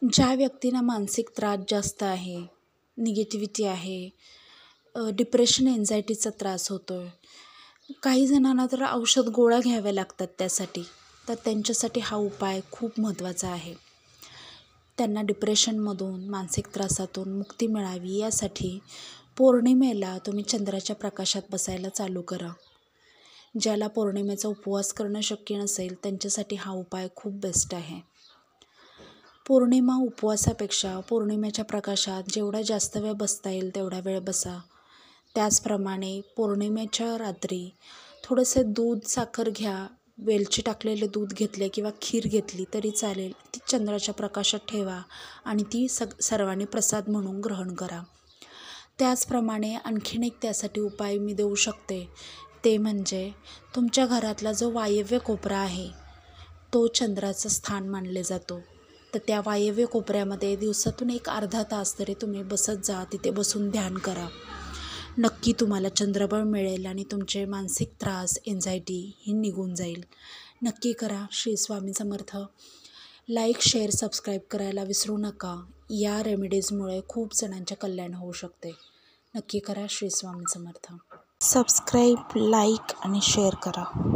ज्या व्यक्तींना मानसिक त्रास जास्त आहे, निगेटिव्हिटी आहे, डिप्रेशन एन्झायटीचा त्रास होतो आहे, काही जणांना तर औषध गोळ्या घ्याव्या लागतात त्यासाठी, तर त्यांच्यासाठी हा उपाय खूप महत्त्वाचा आहे. त्यांना डिप्रेशनमधून, मानसिक त्रासातून मुक्ती मिळावी यासाठी पौर्णिमेला तुम्ही चंद्राच्या प्रकाशात बसायला चालू करा. ज्याला पौर्णिमेचा उपवास करणं शक्य नसेल त्यांच्यासाठी हा उपाय खूप बेस्ट आहे. पौर्णिमा उपवासापेक्षा पौर्णिमेच्या प्रकाशात जेवढा जास्त वेळ बसता येईल तेवढा वेळ बसा. त्याचप्रमाणे पौर्णिमेच्या रात्री थोडेसे दूध, साखर घ्या, वेलची टाकलेले दूध घेतले किंवा खीर घेतली तरी चालेल. ती चंद्राच्या प्रकाशात ठेवा आणि ती सर्वांनी प्रसाद म्हणून ग्रहण करा. त्याचप्रमाणे आणखीन एक त्यासाठी उपाय मी देऊ शकते, ते म्हणजे तुमच्या घरातला जो वायव्य कोपरा आहे तो चंद्राचं स्थान मानले जातो. तर त्या वायव्य कोपऱ्यामध्ये दिवसातून एक अर्धा तास तरी तुम्ही बसत जा, तिथे बसून ध्यान करा. नक्की तुम्हाला चंद्रबळ मिळेल आणि तुमचे मानसिक त्रास, एन्झायटी ही निघून जाईल. नक्की करा. Shri Swami Samarth. Like, share, subscribe करायला विसरू नका. या रेमेडीजमुळे खूप जणांचे कल्याण होऊ शकते. नक्की करा. श्री स्वामी समर्थ. सबस्क्राईब, लाईक आणि शेअर करा.